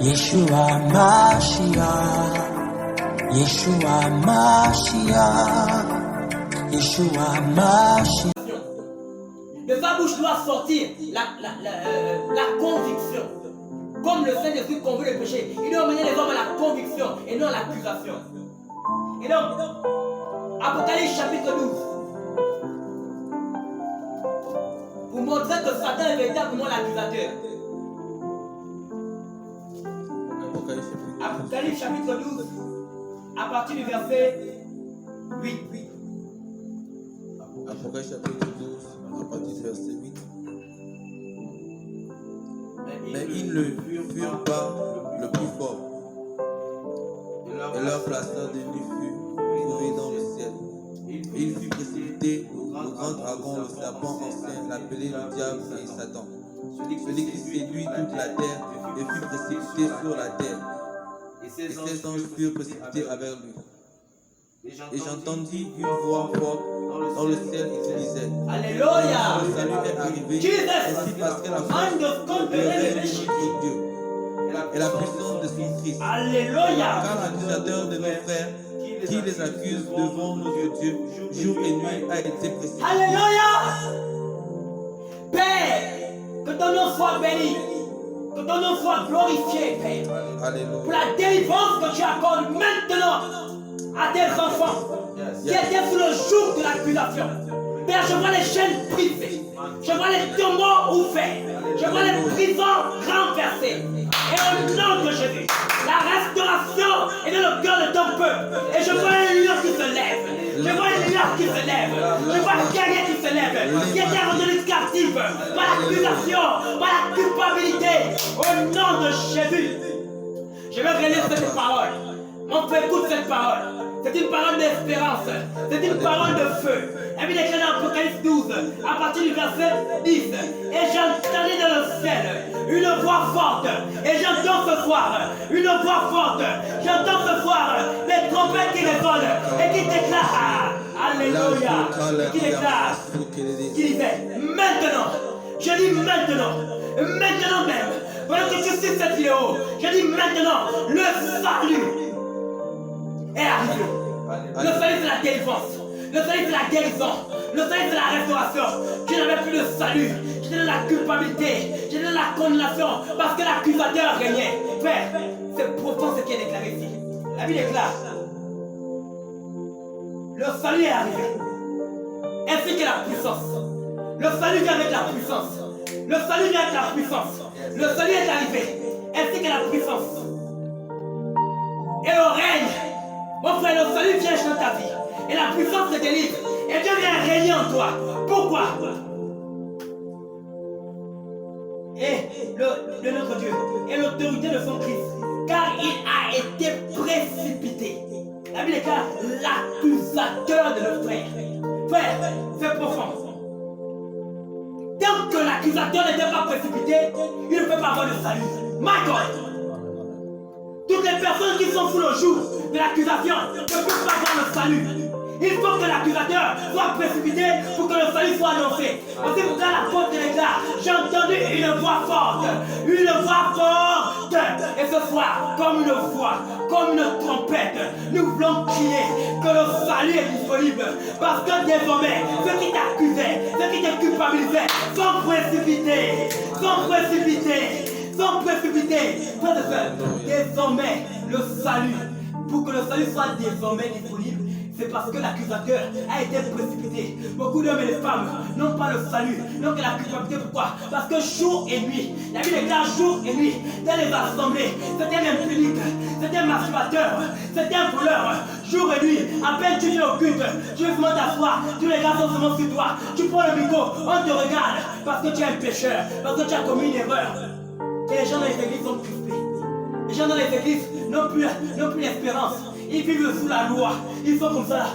Yeshua Mashiach, Yeshua Mashiach, Yeshua Mashiach. De sa bouche doit sortir la conviction. Comme le Saint-Esprit convainc le péché, il doit mener les hommes à la conviction et non à l'accusation. Et donc, Apocalypse chapitre 12, pour montrer que Satan est véritablement l'accusateur. Apocalypse chapitre 12, à partir du verset 8. Apocalypse chapitre 12, à partir du verset 8. Mais ils ne furent pas le plus fort, et leur placeur de nuit fut trouvé dans le ciel. Et il fut précipité au grand dragon, le serpent ancien, l'appelé le diable et Satan, celui qui séduit toute la terre, et fut précipité sur la terre. Et ses anges furent précipités avec lui. Et j'entendis une voix forte dans le ciel qui disait: Alléluia! Le salut est arrivé, ainsi parce que la force de notre Dieu et la puissance de son Christ. Alléluia! Car l'accusateur de nos frères qui les accuse devant notre Dieu jour et nuit a été précipité. Alléluia! Père, que ton nom soit béni, que ton nom soit glorifié, Père, pour Alléluia. la délivrance que tu accordes maintenant à tes enfants qui étaient sous le joug de l'accusation. Père, je vois les chaînes brisées, je vois les tombeaux ouverts, je vois les prisons renversées. Et au nom de Jésus, la restauration est dans le cœur de ton peuple. Et je vois un lion qui se lève, je vois un lion qui se lève, je vois un guerrier qui se lève, qui était retenu captif par l'accusation, par la culpabilité. Au nom de Jésus, je vais relire cette parole. Mon frère, écoute cette parole. C'est une parole d'espérance. C'est une parole de feu. Et puis, il est écrit dans Apocalypse 12, à partir du verset 10. Et j'entendais dans le ciel une voix forte. Et j'entends ce soir une voix forte. J'entends ce soir les trompettes qui résonnent et qui déclarent. Alléluia. Et qui déclarent. Qui disait: maintenant. Je dis maintenant. Maintenant même. Pendant que tu cites cette vidéo, je dis maintenant. Le salut est arrivé. Le salut, c'est la délivrance. Le salut, c'est la guérison. Le salut, c'est la restauration. Je n'avais plus de salut. J'étais dans la culpabilité. J'étais dans la condamnation. Parce que l'accusateur régnait. Frère, c'est profond ce qui est déclaré ici. La Bible déclare: le salut est arrivé. Ainsi que la puissance. Le salut vient avec la puissance. Le salut vient avec la puissance. Le salut est arrivé. Ainsi que la puissance. Et le règne. Mon frère, le salut vient dans ta vie. Et la puissance te délivre. Et Dieu vient régner en toi. Pourquoi? Et de notre Dieu. Et l'autorité de son Christ. Car il a été précipité. La Bible déclare l'accusateur de nos frères. Frère, c'est profond. Tant que l'accusateur n'était pas précipité, il ne peut pas avoir le salut. My God! Toutes les personnes qui sont sous le joug de l'accusation ne peuvent pas avoir le salut. Il faut que l'accusateur soit précipité pour que le salut soit annoncé. Aussi pour ça l'apôtre déclare: j'ai entendu une voix forte. Une voix forte. Et ce soir, comme une voix, comme une trompette, nous voulons crier que le salut est disponible. Parce que désormais, ceux qui t'accusaient, ceux qui te culpabilisaient, sont précipités. Sont précipités. Sont précipités. Frères et sœurs, désormais, le salut, pour que le salut soit désormais disponible, c'est parce que l'accusateur a été précipité. Beaucoup d'hommes et de femmes n'ont pas le salut, n'ont que la culpabilité. Pourquoi? Parce que jour et nuit, la Bible déclare jour et nuit, dans les assemblées, c'était un impunique, c'était un masturbateur, c'était un voleur. Jour et nuit, à peine tu viens au culte, tu veux seulement t'asseoir, tous les gars sont seulement sur toi, tu prends le micro, on te regarde, parce que tu es un pécheur, parce que tu as commis une erreur. Et les gens dans les églises sont crispés. Les gens dans les églises n'ont plus l'espérance. Ils vivent sous la loi. Ils sont comme ça.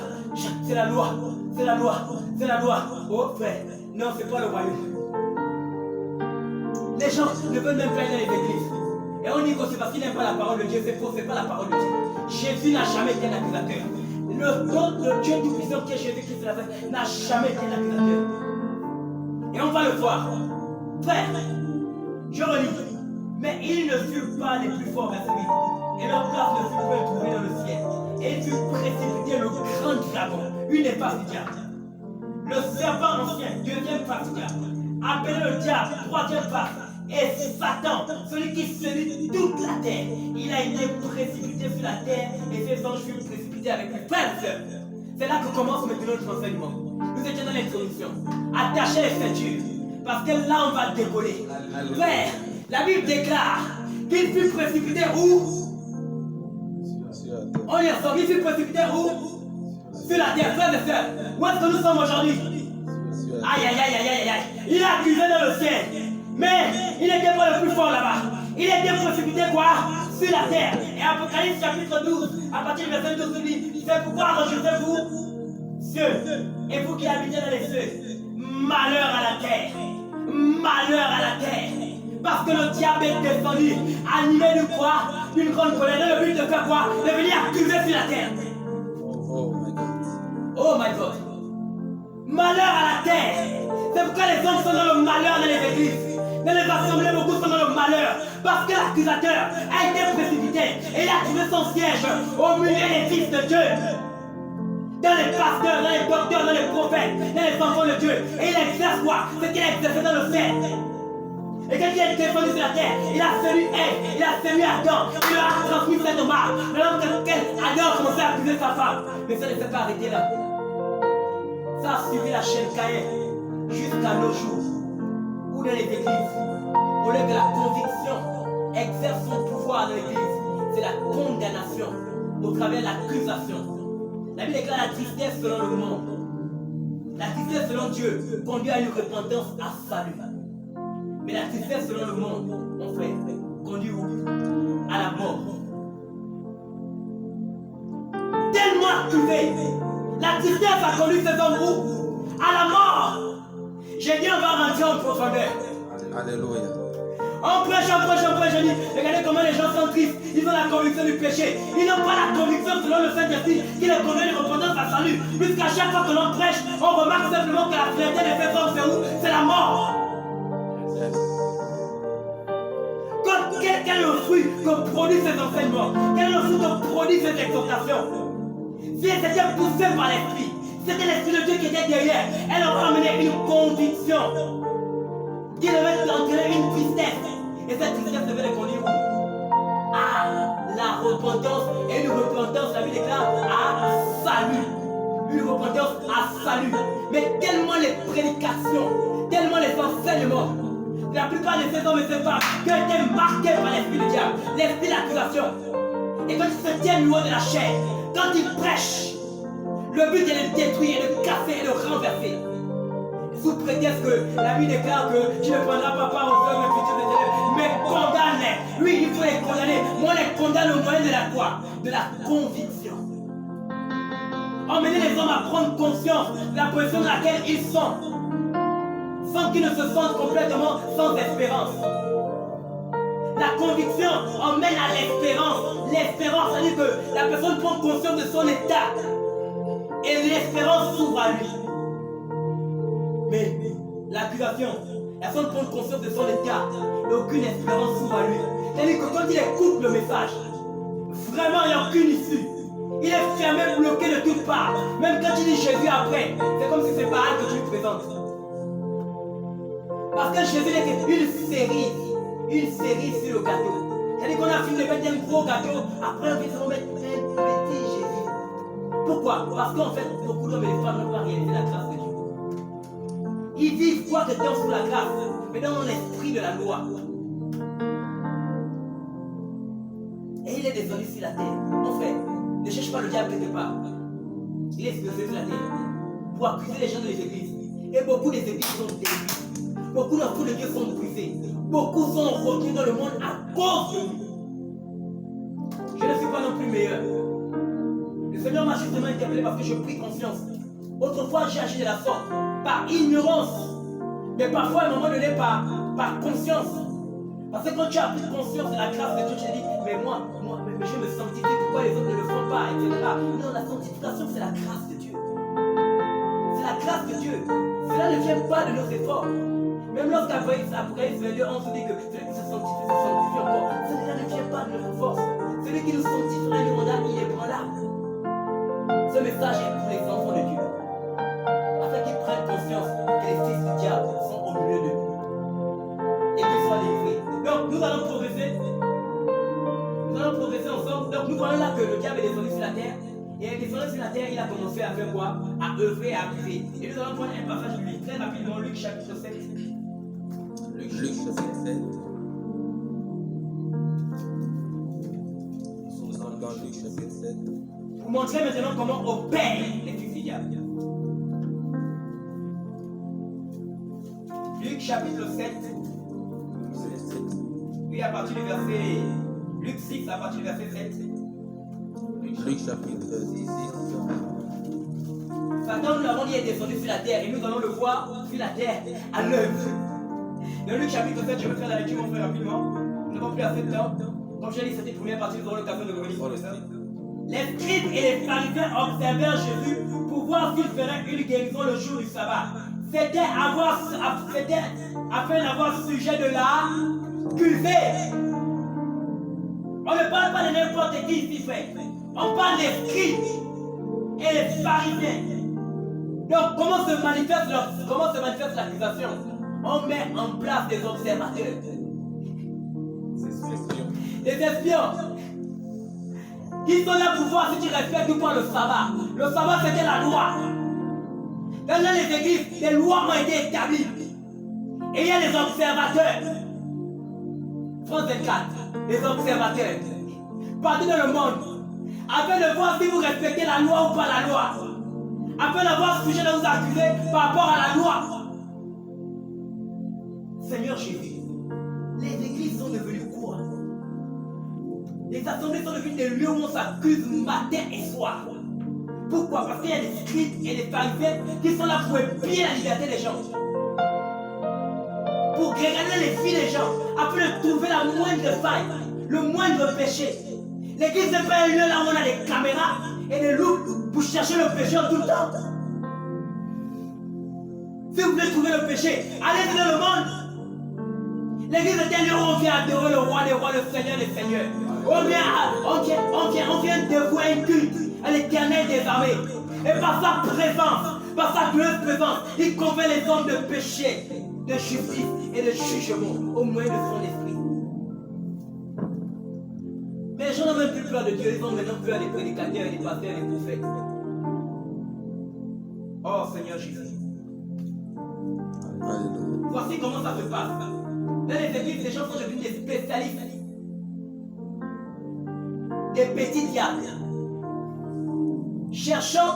C'est la loi. C'est la loi. C'est la loi. Oh frère, non, c'est pas le royaume. Les gens ne veulent même pas aller dans les églises. Et on dit que c'est parce qu'ils n'aiment pas la parole de Dieu. C'est faux, c'est pas la parole de Dieu. Jésus n'a jamais été un accusateur. Le Dieu tout-puissant qui est Jésus-Christ n'a jamais été un accusateur. Et on va le voir. Frère, je relis. Mais ils ne furent pas les plus forts, verset 8. Et leur place ne fut point trouvée dans le ciel. Et il fut précipité le grand dragon, une des faces du diable. Le serpent ancien, deuxième face du diable. Appelé le diable, troisième face. Et Satan, celui qui séduit toute la terre, il a été précipité sur la terre et ses anges furent précipités avec lui. Frères et sœurs, c'est là que commence maintenant notre enseignement. Nous étions dans l'introduction. Attachez les ceintures, parce que là on va décoller. Frère, la Bible déclare qu'il fut précipité où? On y ressort, il fut précipité où? Sur la terre, frères et sœurs. Où est-ce que nous sommes aujourd'hui? Aïe, aïe, aïe, aïe, aïe, aïe. Il a accusé dans le ciel. Mais il n'était pas le plus fort là-bas. Il était précipité quoi? Sur la terre. Et Apocalypse chapitre 12, à partir du verset 12, il dit, c'est pourquoi rejetez-vous cieux, et vous qui habitez dans les cieux, malheur à la terre. Malheur à la terre. Parce que le diable est descendu, animé de quoi? D'une grande colère. Dans le but de faire quoi? De venir accuser sur la terre. Oh my God. Oh my God. Malheur à la terre. C'est pourquoi les hommes sont dans le malheur dans les églises. Dans les assemblées, beaucoup sont dans le malheur. Parce que l'accusateur a été précipité et il a trouvé son siège au milieu des fils de Dieu. Dans les pasteurs, dans les docteurs, dans les prophètes, dans les enfants de Dieu. Et il exerce quoi? Ce qu'il a exercé dans le ciel. Et quand il est descendu sur la terre, il a séduit Ève, il a séduit Adam, il leur a transmis cet hommage. Alors que Adam a commencé à accuser sa femme. Mais ça ne s'est pas arrêté là. Ça a suivi la chaîne Caïn jusqu'à nos jours. Où dans les églises, au lieu que la conviction exerce son pouvoir dans l'église, c'est la condamnation au travers de l'accusation. La Bible déclare la tristesse selon le monde. La tristesse selon Dieu conduit à une repentance à salut. Mais la tristesse selon le monde, mon frère, conduit où? À la mort. Tellement accusé, la tristesse a conduit ces hommes où? À la mort. J'ai dit on va rentrer en profondeur. Alléluia. On prêche, je dis, regardez comment les gens sont tristes. Ils ont la conviction du péché. Ils n'ont pas la conviction selon le Saint-Esprit qui les conduit de repentance à salut. Puisqu'à chaque fois que l'on prêche, on remarque simplement que la clientèle de ces hommes, c'est où? C'est la mort. Quel est le fruit que produit ces enseignements? Quel est le fruit que produit cette exhortation? Si elle s'était poussée par l'Esprit, c'était l'Esprit de Dieu qui était derrière, elle aurait amené une conviction qui devait entraîner une tristesse. Et cette tristesse devait les conduire à la repentance. Et une repentance, la Bible déclare, à salut. Une repentance à salut. Mais tellement les prédications, tellement les enseignements, la plupart de ces hommes et ces femmes qui ont été marqués par l'esprit du diable, l'esprit d'accusation. Et quand ils se tiennent loin de la chair, quand ils prêchent, le but est de détruire, de casser et de renverser. Sous prétexte que la Bible déclare que tu ne prendras pas part aux hommes et futurs des ténèbres, mais condamne-les. Oui, il faut les condamner. Moi, on les condamne au moyen de la quoi? De la conviction. Emmener les hommes à prendre conscience de la position dans laquelle ils sont, sans qu'ils ne se sentent complètement sans espérance. La conviction emmène à l'espérance. L'espérance, c'est-à-dire que la personne prend conscience de son état et l'espérance s'ouvre à lui. Mais l'accusation, la personne prend conscience de son état et aucune espérance s'ouvre à lui. C'est-à-dire que quand il écoute le message, vraiment il n'y a aucune issue. Il est fermé, bloqué de toutes parts. Même quand il dit Jésus après, c'est comme si c'est pas elle que tu lui présentes. Parce que Jésus n'est qu'une série sur le gâteau. C'est-à-dire qu'on a fini de mettre un gros gâteau, après on va mettre un petit Jésus. Pourquoi? Parce qu'en fait, beaucoup d'hommes et de femmes n'ont pas réalisé la grâce de Dieu. Ils vivent quoi que temps sous la grâce, mais dans l'esprit de la loi. Et il est descendu sur la terre. Mon frère, ne cherche pas le diable quelque part. Il est descendu sur la terre pour accuser les gens de l'église. Et beaucoup des églises sont détruites. Beaucoup d'enfants de Dieu sont brisés. Beaucoup sont retenus dans le monde à cause de nous. Je ne suis pas non plus meilleur. Le Seigneur m'a justement interpellé parce que je pris conscience. Autrefois, j'ai agi de la sorte, par ignorance. Mais parfois, à un moment donné, par conscience. Parce que quand tu as pris conscience de la grâce de Dieu, tu te dis, mais je me sanctifie, pourquoi les autres ne le font pas, etc. Non, la sanctification, c'est la grâce de Dieu. C'est la grâce de Dieu. Cela ne vient pas de nos efforts. Même lorsqu'après Dieu, on se dit que celui qui se sanctifie encore, celui-là ne vient pas de notre force. Celui qui nous sanctifie inébranlable, il est ébranlable. Ce message est pour les enfants de Dieu, afin qu'ils prennent conscience que les fils du diable sont au milieu de nous et qu'ils soient délivrés. Donc nous allons progresser. Nous allons progresser ensemble. Donc nous voyons là que le diable est descendu sur la terre. Et il est descendu sur la terre, il a commencé à faire quoi? À œuvrer, à abuser. Et nous allons prendre un passage de lui très rapidement, Luc chapitre 7. Luc chapitre 7. Nous sommes dans Luc chapitre 7. Pour montrer maintenant comment opèrent les fils du diable. Luc chapitre 7. Puis à partir du verset. Luc 6 à partir du verset 7. Luc chapitre 6. Satan, nous l'avons dit, est descendu sur la terre et nous allons le voir sur la terre à l'œuvre. Dans Luc chapitre 7, je vais faire la lecture mon frère rapidement. Nous n'avons plus assez de temps. Comme j'ai dit, c'était la première partie, nous aurons l'occasion de revenir sur le sein. Les scribes et les pharisiens observèrent Jésus pour voir s'il ferait une guérison le jour du sabbat. C'était afin d'avoir sujet de l'accuser. On ne parle pas de n'importe qui ici, frère. On parle des scribes et les pharisiens. Donc, comment se manifeste l'accusation? On met en place des observateurs. Des espions. Qui sont là pour voir si tu respectes ou pas le sabbat. Le sabbat, c'était la loi. Dans les églises, des lois ont été établies. Et il y a les observateurs. France 24, les observateurs. Partout dans le monde, afin de voir si vous respectez la loi ou pas la loi. Afin d'avoir sujet de vous accuser par rapport à la loi. Seigneur Jésus, les églises sont devenues quoi? Les assemblées sont devenues des lieux où on s'accuse matin et soir. Pourquoi? Parce qu'il y a des scribes et des pharisiens qui sont là pour épier la liberté des gens. Pour regarder les vies des gens, afin de trouver la moindre faille, le moindre péché. L'église n'est pas un lieu là où on a des caméras et des loups pour chercher le pécheur tout le temps. Si vous voulez trouver le péché, allez dans le monde. L'église est un lieu où on vient adorer le roi des rois, le Seigneur des seigneurs. On vient dévouer un culte à l'éternel des armées. Et par sa présence, par sa glorieuse présence, il convainc les hommes de péché, de justice et de jugement au moyen de son esprit. Mais les gens n'ont même plus peur de Dieu, ils ont maintenant peur des prédicateurs, des pasteurs, des prophètes. Oh Seigneur Jésus. Voici comment ça se passe. Dans les églises, les gens sont devenus des spécialistes. Des petits diables. Cherchant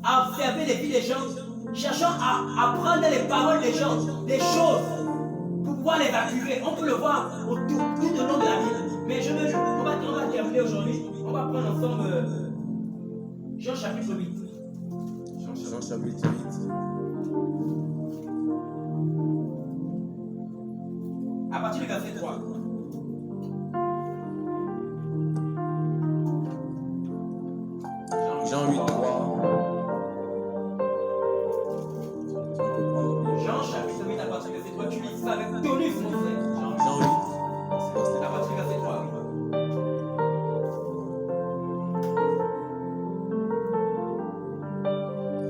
à observer les vies des gens, cherchant à apprendre les paroles des gens, des choses, pour pouvoir les accuser. On peut le voir tout au long de la Bible. Mais on va terminer aujourd'hui. On va prendre ensemble Jean chapitre 8. Jean chapitre 8. À partir du verset 3. Jean 8, 3. Jean chapitre 8 à partir du verset 3. Tu lis ça avec tonus, mon frère. Jean 8. À partir du verset 3.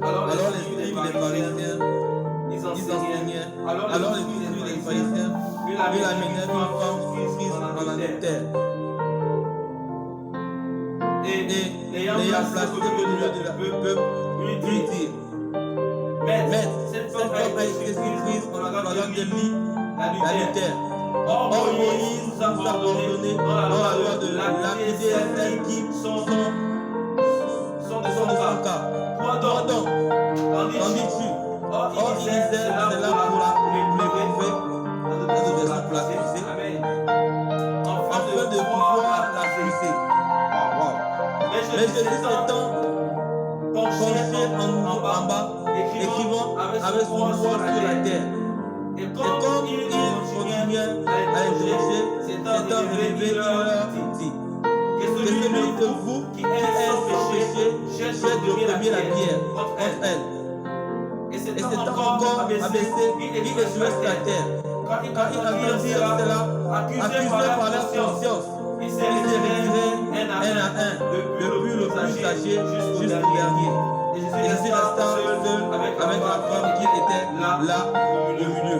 Alors les scribes des pharisiens, ils enseignaient. Alors les scribes des pharisiens, ils amenaient une femme prise en adultère. Et ayant placé au milieu de la peuple, lui dit: Maître, cette femme a été prise en flagrant délit d'adultère. Or Moïse nous a ordonné dans la loi de l'accuser celles qui sont de son cas. Toi donc, qu'en dis-tu? Or il disait, c'est là pour les préfets de sa place. Afin de pouvoir l'accuser. Mais je s'étend penché en bas, écrivant avec son doigt sur la terre. Et comme il continuait à interroger, s'étant relevé, il leur dit: que celui de vous qui est sans péché jette le premier la pierre contre elle. Et s'étant encore abaissé, il est sur la terre. Quand il a entendu cela, accusé par la conscience, il s'est retiré un à un, depuis le plus âgé jusqu'au dernier. Et Jésus resta seul avec la femme qui était là au milieu.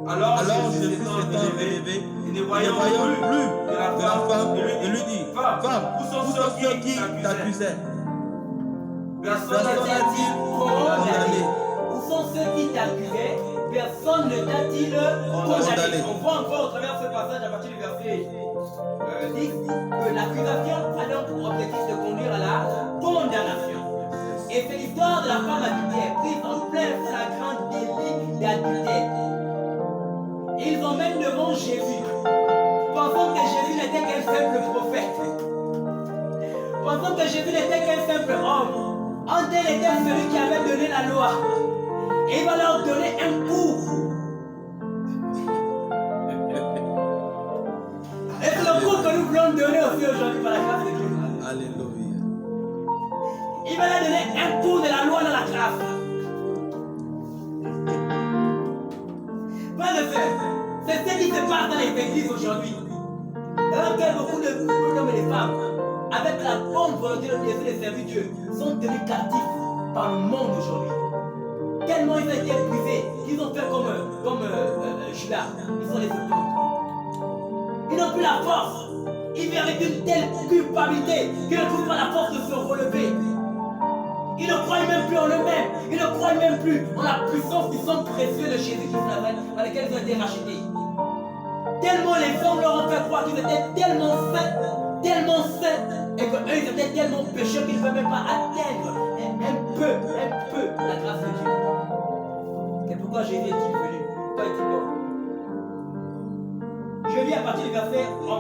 Alors Jésus s'étant élevé, et ne voyant plus que la femme, il lui dit, femme, où sont ceux qui t'accusaient? Personne n'a-t-il condamné? Où sont ceux qui t'accusaient? Personne ne t'a-t-il condamné? On voit encore au travers de ce passage à partir du verset 10 que l'accusation a donc pour objectif de conduire à la condamnation. Et c'est l'histoire de la femme adultère, prise en plein flagrant délit d'adultère. Ils emmènent devant Jésus, pensant que Jésus n'était qu'un simple prophète, pensant que Jésus n'était qu'un simple homme. En tel était celui qui avait donné la loi. Et il va leur donner un coup. Et c'est le coup que nous voulons donner aussi aujourd'hui par la grâce de Dieu. Alléluia. Il va leur donner un coup de la loi dans la grâce. Frères et sœurs, c'est ce qui se passe dans les églises aujourd'hui. Alors que beaucoup d'hommes et de femmes, avec la bonne volonté de servir Dieu, sont tenus captifs par le monde aujourd'hui. Tellement ils ont été épuisés qu'ils ont fait comme Judas. Ils sont les autres. Ils n'ont plus la force. Ils vivent avec une telle culpabilité qu'ils ne trouvent pas la force de se relever. Ils ne croient même plus en eux-mêmes. Ils ne croient même plus en la puissance du sang précieux de Jésus-Christ par lequel ils ont été rachetés. Tellement les hommes leur ont fait croire qu'ils étaient tellement saints, et qu'eux ils étaient tellement pécheurs qu'ils ne peuvent même pas atteindre un peu la grâce de Dieu. C'est pourquoi Jésus est-il venu? Pourquoi est-il mort? Je lis à partir du verset 11.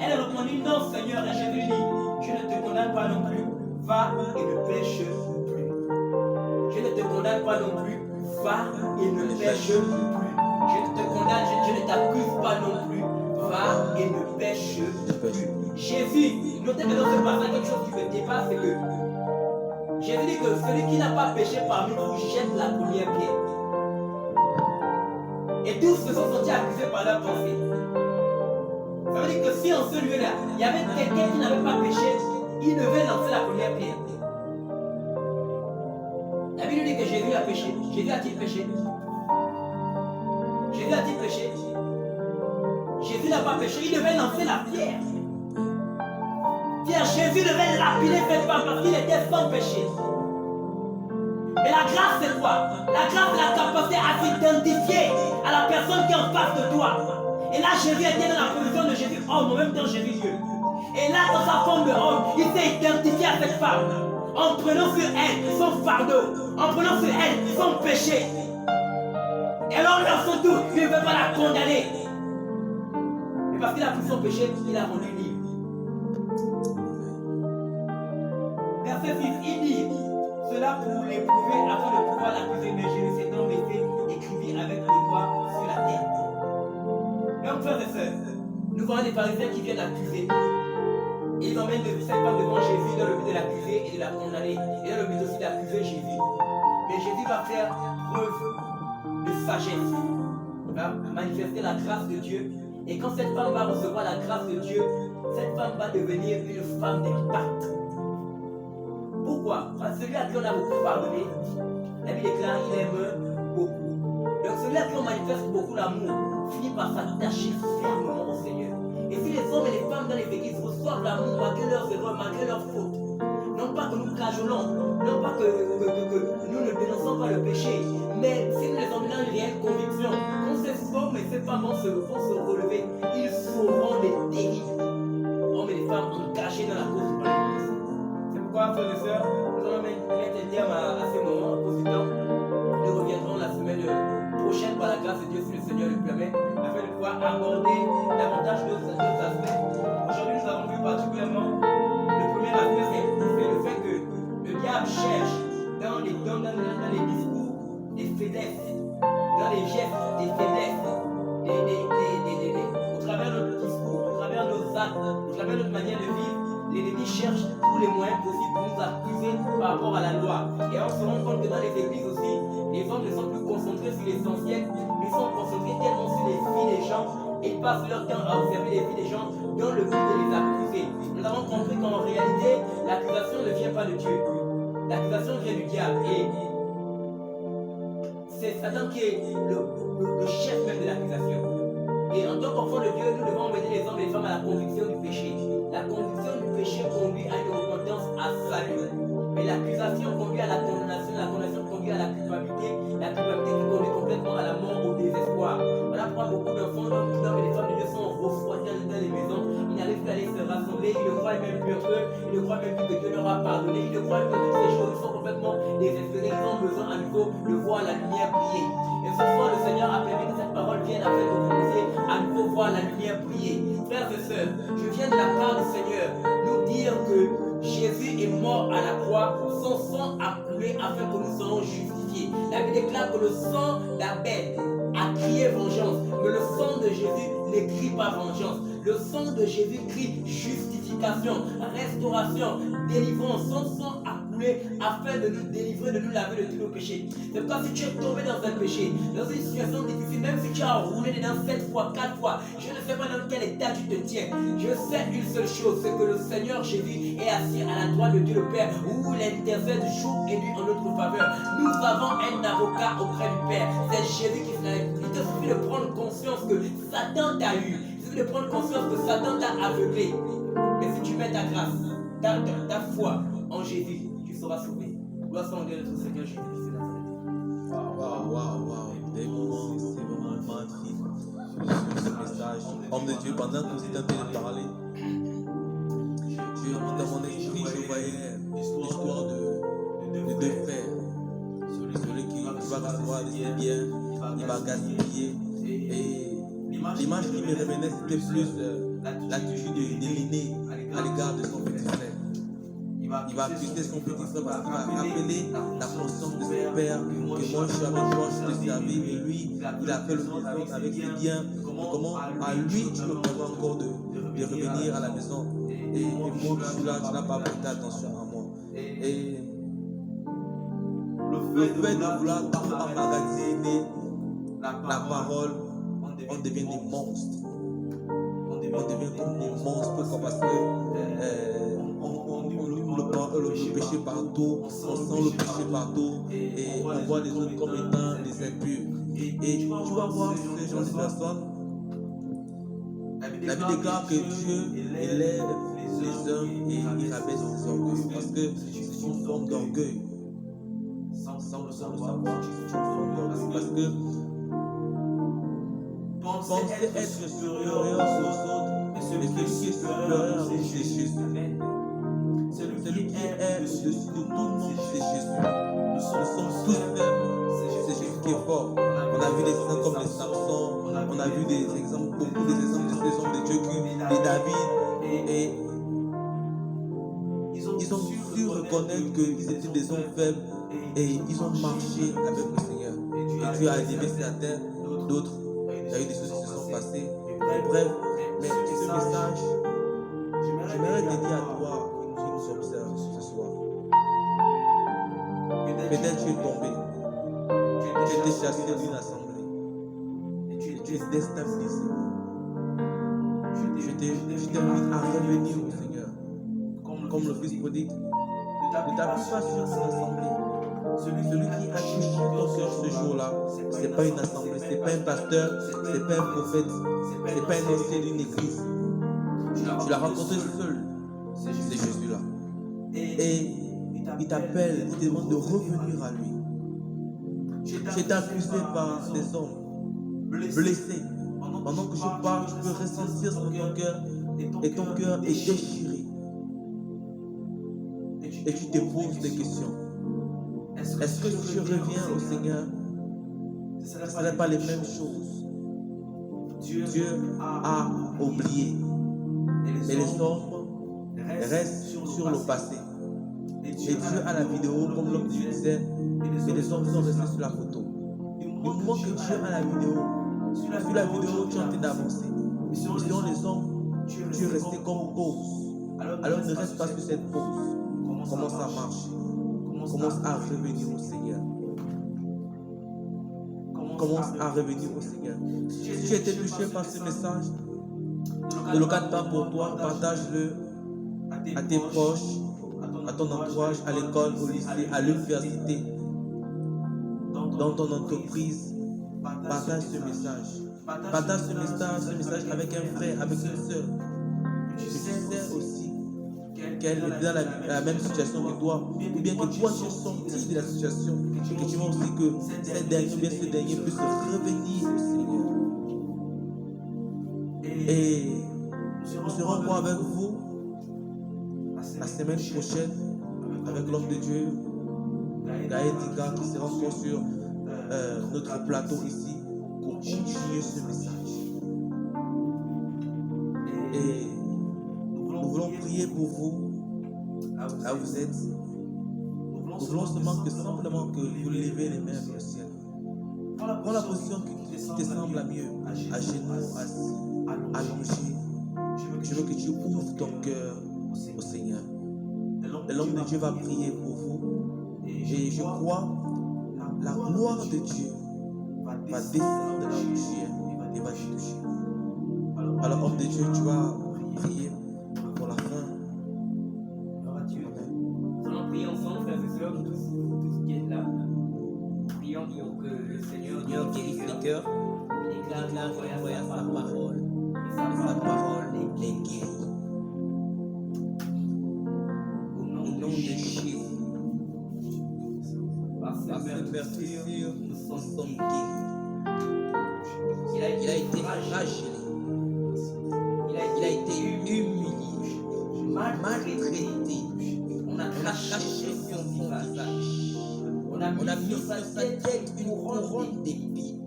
Elle a répondu, non Seigneur, et Jésus dit, je ne te condamne pas non plus, va et ne pêche plus. Je ne te condamne pas non plus, va et ne pêche plus. Je ne te condamne, je ne t'accuse pas non plus, va et ne pêche plus. Jésus, notez que dans ce passage, quelque chose qui me dépasse, c'est que Jésus dit que celui qui n'a pas péché parmi vous jette la première pierre. Et tous se sont sentis accusés par leur pensée. Ça veut dire que si en ce lieu-là, il y avait quelqu'un qui n'avait pas péché, il devait lancer la première pierre. La Bible dit que Jésus a péché. Jésus a-t-il péché? Jésus a-t-il péché? Jésus n'a pas péché, il devait lancer la pierre. Pierre, Jésus devait lapider cette femme parce qu'il était sans péché. Mais la grâce, c'est quoi? La grâce, c'est la capacité à s'identifier à la personne qui est en face de toi. Et là, Jésus était dans la position de Jésus homme, en même temps Jésus Dieu. Et là, dans sa forme de homme, il s'est identifié à cette femme. En prenant sur elle son fardeau, en prenant sur elle son péché. Et alors, surtout, il ne veut pas la condamner. Mais parce qu'il a pris son péché, il a rendu libre. Verset 6, il dit cela pour l'éprouver afin de pouvoir l'accuser. Mais Jésus s'étant baissé, écrivit avec le doigt sur la tête. Donc, frères et sœurs, nous voyons des pharisiens qui viennent l'accuser. Ils emmènent cette femme devant Jésus dans le but de l'accuser et de la condamner. Et dans le but aussi d'accuser Jésus. Mais Jésus va faire preuve de sagesse. Il va manifester la grâce de Dieu. Et quand cette femme va recevoir la grâce de Dieu, cette femme va devenir une femme d'impact. Pourquoi? Parce que celui à qui on a beaucoup pardonné, la Bible déclare qu'il aime beaucoup. Donc celui à qui on manifeste beaucoup l'amour finit par s'attacher fermement au Seigneur. Et si les hommes et les femmes dans les églises reçoivent l'amour malgré leurs erreurs, malgré leurs fautes, non pas que nous cajolons, non pas que nous ne dénonçons pas le péché, mais si nous les emmenons une réelle conviction, quand ces hommes et ces femmes vont se relever, ils sauront des terribles hommes et des femmes engagés dans la cause du Christ. C'est pourquoi, frères et sœurs, nous allons mettre un terme à ces moments, au temps. Nous reviendrons la semaine prochaine par la grâce de Dieu, si le Seigneur le permet, afin de pouvoir aborder davantage d'autres aspects. Aujourd'hui, nous avons vu particulièrement le premier aspect, c'est le fait que le diable cherche dans les discours des faiblesses, dans les gestes des faiblesses, au travers de notre discours, au travers de nos actes, au travers de notre manière de vivre. L'ennemi cherche tous les moyens possibles pour nous accuser par rapport à la loi. Et on se rend compte que dans les églises aussi, les sur l'essentiel, ils sont concentrés tellement sur les vies des gens et ils passent leur temps à observer les vies des gens dans le but de les accuser. Nous avons compris qu'en réalité, l'accusation ne vient pas de Dieu. L'accusation vient du diable. Et c'est Satan qui est le chef même de l'accusation. Et en tant qu'enfant de Dieu, nous devons mener les hommes et les femmes à la conviction du péché. La conviction du péché conduit à une repentance à salut. Mais l'accusation conduit à la condamnation conduit à la culpabilité qui conduit complètement à la mort, au désespoir. Voilà pourquoi beaucoup d'enfants, d'hommes et de femmes de Dieu sont refroidis dans les maisons. Ils n'arrivent plus à aller se rassembler, ils ne croient même plus en eux, ils ne croient même plus que Dieu leur a pardonné, ils ne croient même que toutes ces choses sont complètement désespérés. Ils ont besoin à nouveau de voir la lumière briller. Et ce soir, le Seigneur a permis que cette parole vienne afin que vous puissiez à nouveau voir la lumière briller. Frères et sœurs, je viens de la part du Seigneur nous dire que Jésus est mort à la croix, son sang a coulé afin que nous soyons justifiés. La Bible déclare que le sang d'Abel a crié vengeance, mais le sang de Jésus ne crie pas vengeance. Le sang de Jésus crie justification, restauration, délivrance. Son sang a coulé afin de nous délivrer, de nous laver de tous nos péchés. C'est pourquoi si tu es tombé dans un péché, dans une situation difficile, même si tu as roulé dedans 7 fois, 4 fois, je ne sais pas dans quel état tu te tiens. Je sais une seule chose, c'est que le Seigneur Jésus est assis à la droite de Dieu le Père, où il intercède jour et nuit en notre faveur. Nous avons un avocat auprès du Père. C'est Jésus qui fait. Il te suffit de prendre conscience que Satan t'a eu. Il suffit de prendre conscience que Satan t'a aveuglé. Mais si tu mets ta grâce, ta foi en Jésus, tu seras sauvé. Gloire soit en Dieu notre Seigneur Jésus-Christ. Waouh. Des moments, c'est vraiment magnifique. Sur ce message. Homme de Dieu, pendant que vous étiez en train de parler, dans mon esprit, je voyais l'histoire de deux frères. Celui qui va recevoir des biens, il va gaspiller. Et l'image qui me revenait, c'était plus l'attitude de l'aîné à l'égard de son petit frère. Il va accuser son petit frère parce qu'il va rappeler la conscience de son père, que moi je suis avec toi, je te servis, et lui, il a fait le méthode avec ses biens. Comment à lui tu me permets encore de revenir à la maison. Et moi je suis là, tu n'as pas prêté attention à moi. Et le fait de vouloir tout emmagasiner la parole, on devient des monstres. On devient comme des monstres. Pourquoi? Parce que le péché partout, on sent le péché partout et on voit les autres comme étant des impurs. Et tu vas voir ces gens de personnes. La Bible déclare que Dieu élève les hommes et il rabaisse les orgueils parce que c'est une forme d'orgueil. Sans le savoir, c'est une forme d'orgueil parce que penser être supérieur aux autres, mais celui qui est supérieur, c'est Jésus. Celui qui est au-dessus de tout le monde, c'est Jésus. Nous sommes tous faibles, c'est Jésus qui est fort. On a vu des saints comme les Samson, on a vu des exemples, beaucoup des exemples de ces hommes de Dieu, des David, et ils ont su reconnaître qu'ils étaient des hommes faibles et ils ont marché avec le Seigneur. Et Dieu a élevé certains, d'autres, il y a eu des choses qui se sont passées. Bref, mais ce message, j'aimerais dédier à toi qui nous observe ce soir. Peut-être tu es tombé, tu étais chassé d'une assemblée et tu es déstabilisé. Je t'invite à revenir au Seigneur, comme le Fils prodigue. Ne t'appuie pas sur cette assemblée. Celui qui a touché ton cœur ce jour-là, ce n'est pas une assemblée, ce n'est pas un pasteur, ce n'est pas un prophète, ce n'est pas un ancien d'une église. Tu l'as rencontré seul, c'est Jésus-là. Et il t'appelle, il te demande de revenir à lui. Tu es accusé par des hommes, blessé. Pendant que je parle, tu peux ressentir dans ton cœur et ton cœur est déchiré. Et tu te poses des questions. Est-ce que si je reviens au Seigneur, ce ne serait pas les mêmes choses? Dieu a oublié. Et les hommes restent sur le passé. Et Dieu a la vidéo, comme l'homme disait, et les hommes sont restés sur la photo. Du moment que Dieu a la vidéo, sur la vidéo, tu es en train d'avancer. Mais selon les hommes, tu es resté comme pause. Alors ne reste pas sur cette pause. Commence à marcher. Commence à revenir au Seigneur. commence à revenir au Seigneur. Si tu as été touché par ce message, ne le garde pas pour toi, partage-le à tes proches, à ton entourage, à l'école, au lycée, à l'université, dans ton entreprise. Partage ce message. Partage ce message avec un frère, avec une soeur. Tu sais aussi qu'elle est dans la même situation que toi, ou bien que toi tu es sorti de la situation, et que tu veux aussi que ce dernier puisse revenir au Seigneur. Et nous serons encore avec vous la semaine prochaine avec l'homme de Dieu, Gaël Diga, qui sera encore sur notre plateau ici pour continuer ce message. Et nous voulons prier pour vous, là où vous êtes. Nous voulons simplement que vous levez les mains vers le ciel. Prends la position qui te semble la mieux, à genoux, assis, allongé. Je veux que tu ouvres ton cœur au Seigneur. L'homme de Dieu va prier pour vous. Et je crois, la gloire de Dieu va descendre là où tu es et va te toucher. Alors, homme de Dieu, tu vas prier pour la fin. Nous allons prier ensemble, frères et sœurs, tous qui êtes là. Prions pour que le Seigneur guérisse les cœurs. Il déclare sa parole. Et sa parole les guérit. Au nom de Jésus. Par cette ouverture, nous sommes guéris. Il a été fragile. Il a été humilié, maltraité. On a caché son visage. On a mis sur sa tête une couronne d'épines.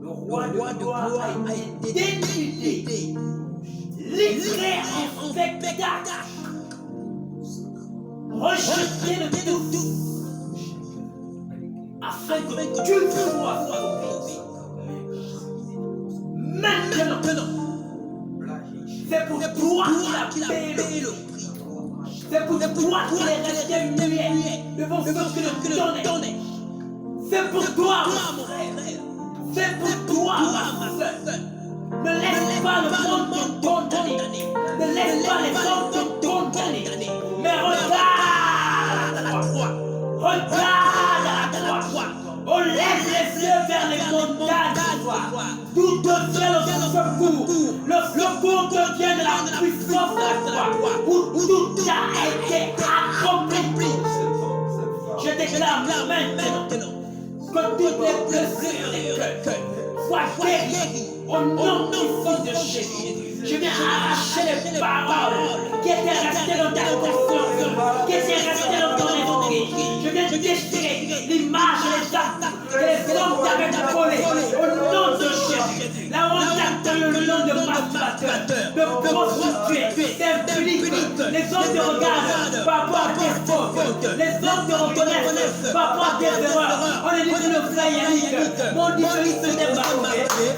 Le roi de gloire a été dénudé, livré en spectacle, rejeté de tout, afin que Dieu soit sauvé. Maintenant, c'est pour toi qu'il a payé le prix. C'est pour toi qu'il est resté muet devant ceux qui le donnaient. C'est pour toi, mon frère. C'est pour toi, ma soeur. Ne laisse pas le monde te condamner. Ne laisse pas les hommes te condamner. Mais regarde à la croix. Regarde à la croix. On lève les yeux vers les montagnes. D'où te vient le secours. Le secours te vient de la puissance de la croix. Où tout a été accompli. Je déclare maintenant que toutes les blessures des cœurs soient guéries au nom du Fils de Jésus. Je viens arracher les paroles qui étaient restées dans ta conscience, qui étaient restées dans ton esprit. Je viens déchirer l'image et les actes que les hommes t'avaient collés au nom de Jésus. La honte t'appelle le nom de masturbateur, de prostituée, d'impudique. Les hommes te regardent par rapport à tes fautes. Les hommes te reconnaissent par rapport à tes erreurs. On est dit le flyérique. Mon Dieu, il se débarrasse.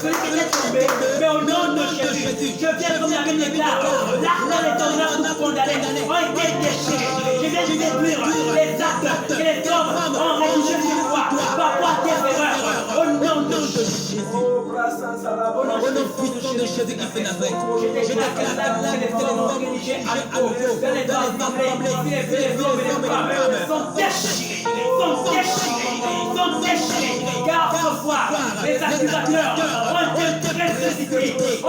Celui qui est tombé, mais au nom de Jésus, je viens comme la Bible déclare. L'argent des honneurs pour condamner ont été déchirés. Je viens de détruire les actes que les hommes ont rédigés sur toi par rapport à tes erreurs. Au nom de Jésus. Au nom puissant de Jésus qui fait Nazareth, je déclare que les hommes rédigés à cause de les assemblées, les hommes et les femmes sont déchirés, car ce soir, les accusateurs ont été ressuscités, et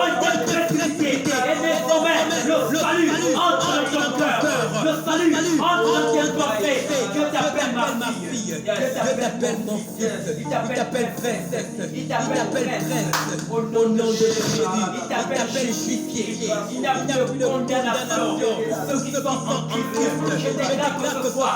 désormais, le salut entre dans ton cœur, le salut entre dans tes pensées. Je t'appelle ma fille, je t'appelle mon fils, il t'appelle princesse, il t'appelle prince, au nom de Jésus, il t'appelle justifié, il n'a plus de condamnation. Ceux qui sont en Christ, je déclare que ce soir,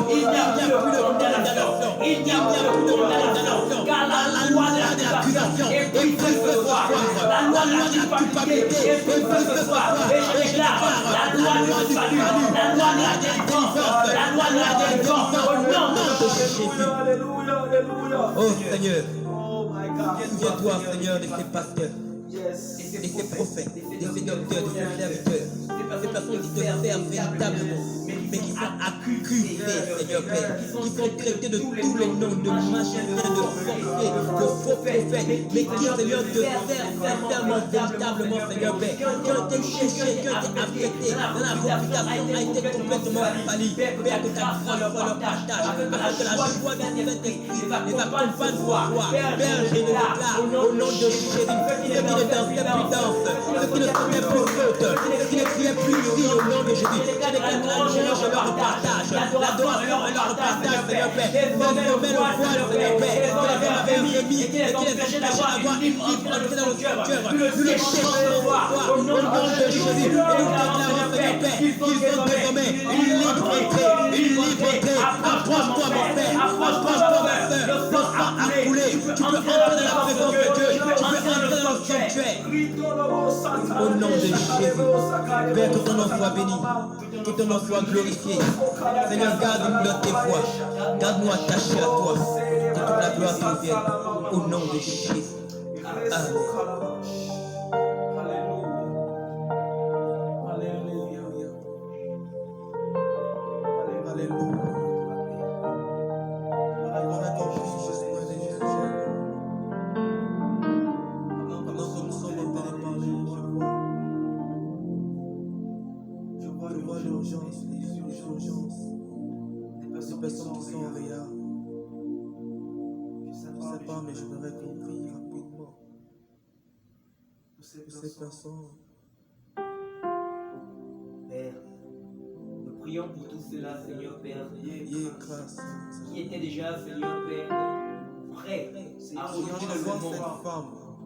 il n'y a plus de condamnation, il n'y a plus de condamnation, car la loi de l'accusation est prise ce soir, la loi de la culpabilité est prise ce soir, et je déclare la loi du salut, la loi de la délivrance, la loi de la délivrance, au nom de Jésus. Oh Seigneur, souviens-toi Seigneur de ces pasteurs et ces prophètes, et ces docteurs, et ces serviteurs, ces personnes qui te servent véritablement, mais qui sont accusés, Seigneur Père, qui sont traités de tous les noms de magiciens, de sorciers, de faux prophètes, mais qui, Seigneur, te servent sincèrement, véritablement, Seigneur Père, qui ont été cherchés, qui ont été affectés, dans la réputation a été complètement falie. Père, que ta grâce leur partage, afin que la joie du Saint-Esprit les accompagne pour toi. Père, je déclare au nom de Jésus, ceux qui ne dansaient plus danse, ceux qui ne sautaient plus sautent, ceux qui ne criaient plus crient au nom de Jésus. Je déclare que la louange leur partage, l'adoration leur partage, Seigneur Père. Désormais le voile, Seigneur Père, que les hommes avaient mis et qui les empêchaient d'avoir une libre entrée dans le cœur. Nous le déchirons ce soir au nom de Jésus. Et nous déclarons, Seigneur Père, qu'ils ont désormais une libre entrée, Approche-toi, mon Père, approche-toi, ma soeur. Le sang a coulé. Tu peux entrer dans la présence de Dieu. Tu peux entrer dans le sanctuaire. Au nom de Jésus, Père, que ton nom soit béni, que ton nom soit glorifié. Seigneur, garde-nous dans tes voies, garde-nous attachés à toi, que toute la gloire te vienne. Au nom de Jésus. Amen. Des personnes qui sont en réa. Je sais pas, mais je voudrais qu'on prie rapidement pour ces personnes. Père, nous prions pour tout cela, Seigneur Père, qui était déjà, Seigneur Père, prêt à rejoindre le monde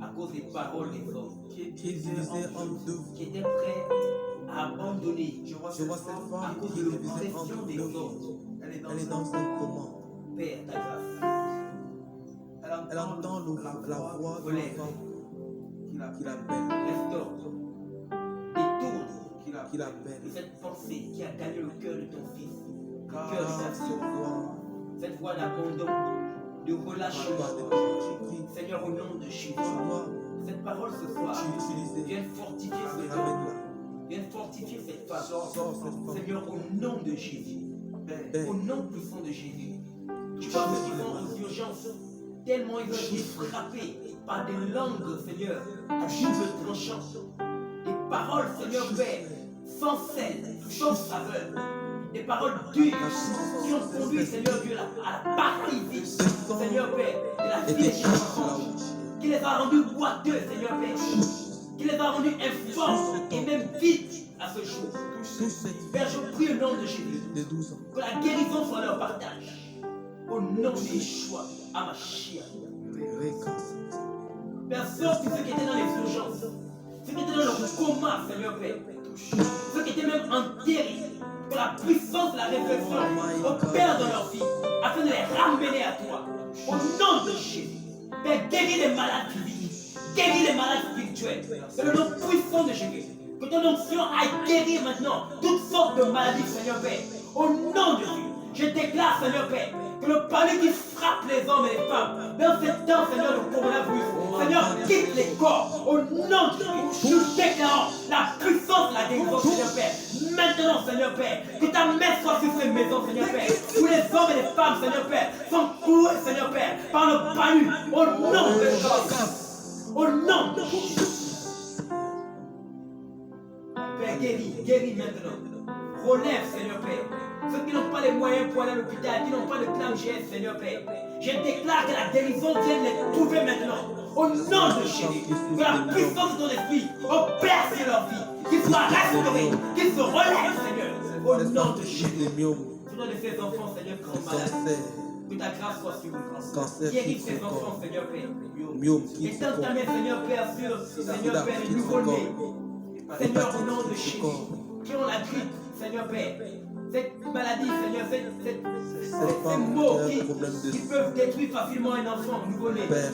à cause des paroles des hommes, Qui est divisée en deux. qui était prêt à abandonner Je vois cette à femme cause qui de est divisée en l'oppression des deux. autres. Elle est dans un coma. Père, ta grâce, Elle entend la voix de l'enfant qui l'appelle. restaure, détourne Qui l'appelle. de cette pensée qui a gagné le cœur de ton fils, le Car cœur de ta cette fille, voix, cette voix d'abandon, de relâchement. je prie, Seigneur, au nom de Jésus, tu dois cette parole ce soir, l'utiliser. viens fortifier ce homme, Ramène-la. viens fortifier cette femme. Sors cette femme. Seigneur, au nom de Jésus, Père, au nom puissant de Jésus, tu vois ceux qui sont aux urgences, tellement ils ont été frappés par des langues, Seigneur, à double tranchant, des paroles, Seigneur Père, sans sel, sans saveur, des paroles dures qui ont conduit, Seigneur Dieu, à la paralysie, Seigneur Père, de la vie des gens, qui les a rendus boiteux, Seigneur Père, qui les a rendus informes et même vides à ce jour. Père, je prie au nom de Jésus, de 12 ans. que la guérison soit leur partage. Au nom de Yeshua, Amashia. Père, sauve tous ceux qui étaient dans les urgences, ceux qui étaient dans le coma, Seigneur Père, ceux qui étaient même enterrés, que la puissance de la résurrection opère dans leur vie, afin de les ramener à toi. Au nom de Jésus, Père, guéris les malades physiques, guéris les malades spirituels, dans le nom puissant de Jésus. Que ton onction aille guérir maintenant toutes sortes de maladies, Seigneur Père. Au nom de Jésus, je déclare, Seigneur Père, que le palais qui frappe les hommes et les femmes, dans ces temps, Seigneur, le coronavirus, Seigneur, quitte les corps. Au nom de Jésus, nous déclarons la puissance de la guérison, Seigneur Père. Maintenant, Seigneur Père, que ta main soit sur ces maisons, Seigneur Père. Tous les hommes et les femmes, Seigneur Père, sont cloués, Seigneur Père, par le palu. Au nom de Jésus. Au nom de Jésus. Père, guéris maintenant. Relève, Seigneur Père. Ceux qui n'ont pas les moyens pour aller à l'hôpital, qui n'ont pas de clan GS, Seigneur Père. Je déclare que la guérison vienne les trouver maintenant. Au nom de Jésus. Que la puissance de ton esprit opère sur leur vie. Qu'ils soient restaurés. Qu'ils se relèvent, Seigneur. Au nom de Jésus. Tu donnes de ces enfants, Seigneur, qui sont malades. Que ta grâce soit sur eux. Guéris ces enfants, Seigneur Père. Étends ta main, Seigneur Père, sur, Seigneur Père, les nouveau-nés. Seigneur, au nom de Jésus, qui ont la grippe, Seigneur Père, cette maladie, Seigneur, ces maux qui peuvent détruire facilement un enfant nouveau-né. Père,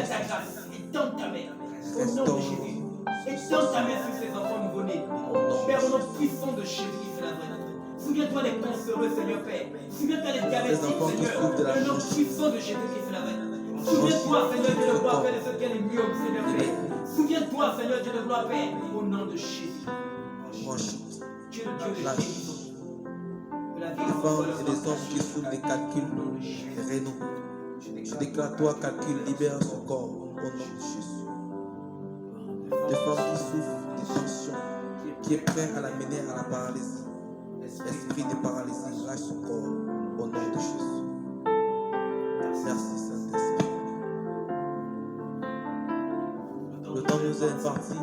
ta grâce, étends ta main, au nom de Jésus. Étends ta main sur ces enfants nouveau-nés. Père, au nom puissant de Jésus qui fait la vraie. Souviens-toi des cancéreux, Seigneur Père. Souviens-toi des diabétiques, Seigneur. Au nom puissant de Jésus qui fait la vraie. Souviens-toi, Seigneur, de le voir de ceux qui ont les myomes, Seigneur Père. Souviens-toi toi, Seigneur Dieu de gloire, Père, au nom de Jésus. Franchise. Tu es le Dieu de Lâche. guérison. De la Les guérison femmes pour et le les corps. hommes qui souffrent des calculs rénaux. Je déclare toi, calcul, libère son corps au nom de Jésus. Des femmes qui souffrent des tensions, qui est prêt à la mener à la paralysie. Esprit de paralysie, lâche son corps au nom de Jésus. Merci Saint-Esprit. Le temps nous est imparti.